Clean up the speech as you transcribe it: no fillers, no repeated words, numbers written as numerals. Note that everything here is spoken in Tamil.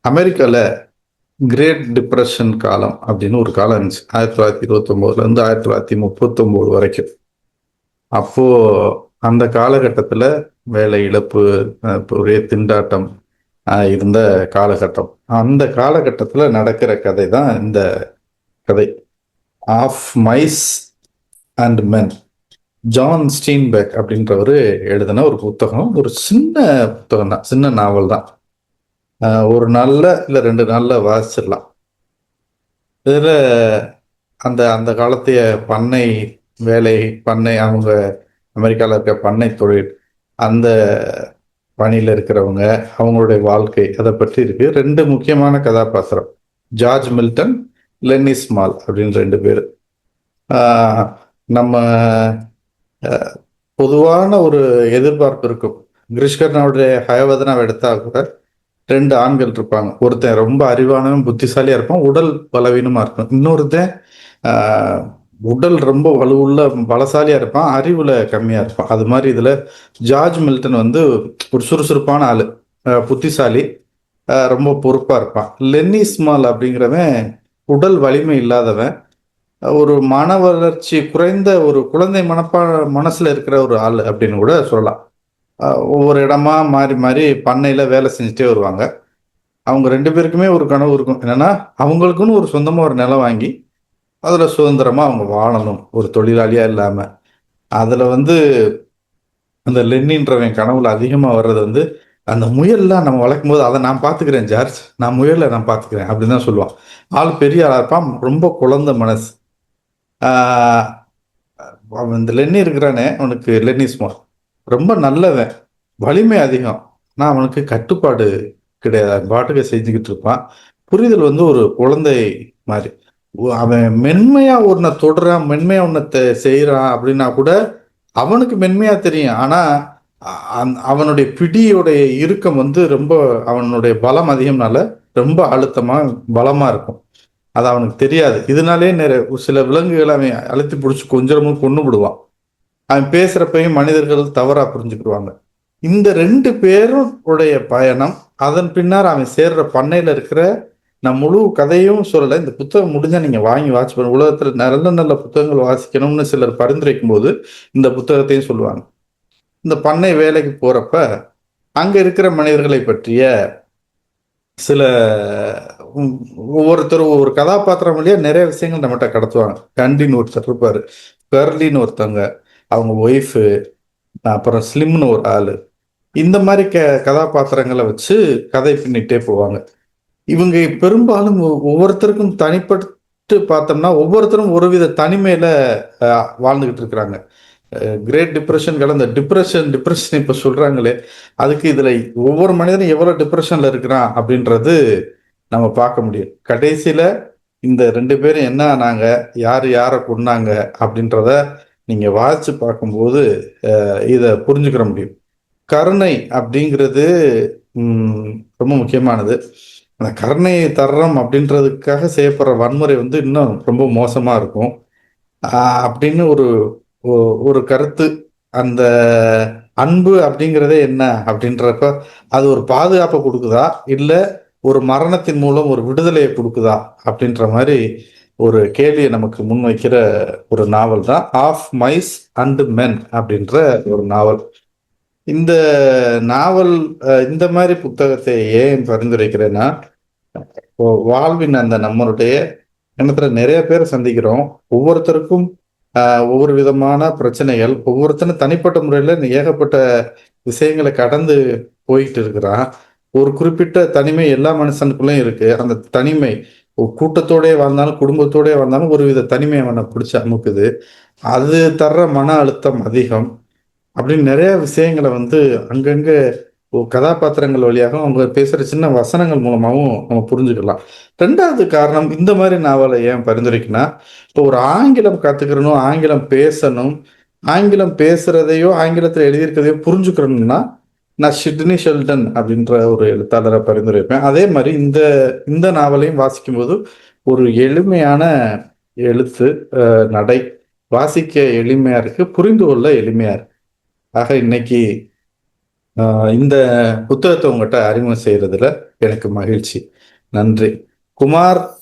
அமெரிக்கால கிரேட் டிப்ரெஷன் காலம் அப்படின்னு ஒரு காலம் இருந்துச்சு. 1929லேருந்து 1939 வரைக்கும். அப்போ அந்த காலகட்டத்தில் வேலை இழப்பு, ஒரே திண்டாட்டம் இருந்த காலகட்டம். அந்த காலகட்டத்தில் நடக்கிற கதை தான் இந்த கதை. Of mice and men. John Steinbeck அப்படின்றவர் எழுதின ஒரு புத்தகம். ஒரு சின்ன புத்தகம் தான், சின்ன நாவல் தான். ஒரு நாளில் இல்லை 2 நாளில் வாசிச்சிடலாம். இதில் அந்த அந்த காலத்தைய பண்ணை வேலை, பண்ணை அவங்க அமெரிக்காவில் இருக்க பண்ணை தொழில், அந்த பணியில் இருக்கிறவங்க, அவங்களுடைய வாழ்க்கை, அதை பற்றி இருக்கு. 2 முக்கியமான கதாபாத்திரம், ஜார்ஜ் மில்டன், லென்னி ஸ்மால் அப்படின்னு 2 பேர். நம்ம பொதுவான ஒரு எதிர்பார்ப்பு இருக்கும். கிரிஷ்கர்னாவுடைய ஹயவதனாவை எடுத்தா கூட 2 ஆண்கள் இருப்பாங்க. ஒருத்தன் ரொம்ப அறிவானவன், புத்திசாலியா இருப்பான், உடல் பலவீனமா இருக்கும். இன்னொருத்தன் உடல் ரொம்ப வலுவுள்ள பலசாலியா இருப்பான், அறிவுல கம்மியா இருப்பான். அது மாதிரி இதுல ஜார்ஜ் மில்டன் வந்து ஒரு சுறுசுறுப்பான ஆளு, புத்திசாலி, ரொம்ப பொறுப்பா இருப்பான். லென்னி ஸ்மால் அப்படிங்கிறவன் உடல் வலிமை இல்லாதவன், ஒரு மன வளர்ச்சி குறைந்த ஒரு குழந்தை மனசுல இருக்கிற ஒரு ஆள் அப்படின்னு கூட சொல்லலாம். ஒவ்வொரு இடமா மாறி மாறி பண்ணையில வேலை செஞ்சுட்டே வருவாங்க. அவங்க 2 பேருக்குமே ஒரு கனவு இருக்கும். என்னன்னா, அவங்களுக்குன்னு ஒரு சொந்தமா ஒரு நிலம் வாங்கி அதுல சுதந்திரமா அவங்க வாழணும், ஒரு தொழிலாளியா இல்லாம. அதுல வந்து அந்த லென்னின்றவன் கனவுல அதிகமா வர்றது வந்து, அந்த முயல்லாம் நம்ம வளர்க்கும் போது அதை நான் பார்த்துக்கிறேன் ஜார்ஜ், நான் முயலை நான் பார்த்துக்கிறேன் அப்படின்னு தான் சொல்லுவான். ஆள் பெரிய ஆளா இருப்பான், ரொம்ப குழந்தை மனசு. அவன் இந்த லென்னி இருக்கிறானே, அவனுக்கு லென்னி ஸ்மால் ரொம்ப நல்லவன், வலிமை அதிகம். ஆனால் அவனுக்கு கட்டுப்பாடு கிடையாது, பாட்டுக்கு செஞ்சுக்கிட்டு இருப்பான். புரிதல் வந்து ஒரு குழந்தை மாதிரி. அவன் மென்மையா ஒன்ன தொடுறான், மென்மையா ஒன்ன செய்யறான் அப்படின்னா கூட அவனுக்கு மென்மையா தெரியும். ஆனா அவனுடைய பிடியோடைய இறுக்கம் வந்து ரொம்ப, அவனுடைய பலம் அதிகம்னால ரொம்ப அழுத்தமா பலமா இருக்கும். அது அவனுக்கு தெரியாது. இதனாலே நிறைய சில விலங்குகளை அவன் அழுத்தி பிடிச்சி கொஞ்சமும் கொண்டு விடுவான். அவன் பேசுறப்பையும் மனிதர்கள் தவறா புரிஞ்சுக்கிடுவாங்க. இந்த 2 பேரும் உடைய பயணம், அதன் பின்னர் அவன் சேர்ற பண்ணையில இருக்கிற, நான் முழு கதையும் சொல்லலை. இந்த புத்தகம் முடிஞ்சா நீங்க வாங்கி வாட்ச் பண்ணுங்க. உலகத்துல நல்ல நல்ல புத்தகங்கள் வாசிக்கணும்னு சிலர் பரிந்துரைக்கும் போது இந்த புத்தகத்தையும் சொல்லுவாங்க. இந்த பண்ணை வேலைக்கு போறப்ப அங்க இருக்கிற மனிதர்களை பற்றிய சில ஒவ்வொருத்தரும் ஒவ்வொரு கதாபாத்திரம் வழியா நிறைய விஷயங்கள் நம்மகிட்ட கடத்துவாங்க. கண்டின்னு ஒருத்தர் இருப்பாரு, கர்லின்னு ஒருத்தவங்க, அவங்க ஒய்ஃபு, அப்புறம் ஸ்லிம்னு ஒரு ஆளு. இந்த மாதிரி கதாபாத்திரங்களை வச்சு கதை பின்னிட்டே போவாங்க. இவங்க பெரும்பாலும் ஒவ்வொருத்தருக்கும் தனிப்பட்டு பார்த்தோம்னா ஒவ்வொருத்தரும் ஒருவித தனிமையில வாழ்ந்துகிட்டு இருக்கிறாங்க. கிரேட் டிப்ரெஷன் கலந்த டிப்ரெஷன் இப்ப சொல்றாங்களே, அதுக்கு இதுல ஒவ்வொரு மனிதனும் எவ்வளவு டிப்ரெஷன்ல இருக்கிறான் அப்படின்றது நம்ம பார்க்க முடியும். கடைசியில இந்த 2 பேரும் என்ன ஆனாங்க, யாரு யாரை கொன்னாங்க அப்படின்றத நீங்க வாசிச்சு பார்க்கும்போது இதை புரிஞ்சுக்கிற முடியும். கருணை அப்படிங்கிறது ரொம்ப முக்கியமானது. அந்த கருணை தர்றம் அப்படின்றதுக்காக செய்யப்படுற வன்முறை வந்து இன்னும் ரொம்ப மோசமா இருக்கும் அப்படின்னு ஒரு கருத்து. அந்த அன்பு அப்படிங்கிறதே என்ன அப்படின்றப்ப அது ஒரு பாதுகாப்பை கொடுக்குதா, இல்லை ஒரு மரணத்தின் மூலம் ஒரு விடுதலையை கொடுக்குதா அப்படின்ற மாதிரி ஒரு கேள்வியை நமக்கு முன்வைக்கிற ஒரு நாவல் தான் ஆஃப் மைஸ் அண்ட் மென் அப்படின்ற ஒரு நாவல். இந்த நாவல், இந்த மாதிரி புத்தகத்தை ஏன் பரிந்துரைக்கிறேன்னா, வாழ்வின் அந்த நம்மளுடைய எண்ணத்துல நிறைய பேரை சந்திக்கிறோம். ஒவ்வொருத்தருக்கும் ஒவ்வொரு விதமான பிரச்சனைகள், ஒவ்வொருத்தரும் தனிப்பட்ட முறையில ஏகப்பட்ட விஷயங்களை கடந்து போயிட்டு இருக்கிறான். ஒரு குறிப்பிட்ட தனிமை எல்லா மனுஷனுக்குள்ளயும் இருக்கு. அந்த தனிமை கூட்டத்தோடய வாழ்ந்தாலும் குடும்பத்தோடய வாழ்ந்தாலும் ஒரு வித தனிமை அவனை பிடிச்சி அமுக்குது. அது தர்ற மன அழுத்தம் அதிகம். அப்படின்னு நிறைய விஷயங்களை வந்து அங்கங்க கதாபாத்திரங்கள் வழியாகவும் அவங்க பேசுற சின்ன வசனங்கள் மூலமாகவும் நம்ம புரிஞ்சுக்கலாம். 2வது காரணம், இந்த மாதிரி நாவலை ஏன் பரிந்துரைக்குன்னா, இப்போ ஒரு ஆங்கிலம் கத்துக்கிறணும், ஆங்கிலம் பேசணும், ஆங்கிலம் பேசுறதையோ ஆங்கிலத்தில் எழுதியிருக்கிறதையோ புரிஞ்சுக்கிறணும்னா நான் சிட்னி ஷெல்டன் அப்படின்ற ஒரு எழுத்தாளரை பரிந்துரைப்பேன். அதே மாதிரி இந்த இந்த நாவலையும் வாசிக்கும்போது ஒரு எளிமையான எழுத்து, நடை, வாசிக்க எளிமையா இருக்கு, புரிந்து கொள்ள எளிமையா இருக்கு. ஆக இன்னைக்கு இந்த புத்தகத்தை உங்ககிட்ட அறிமுகம் செய்யறதுல எனக்கு மகிழ்ச்சி. நன்றி. குமார்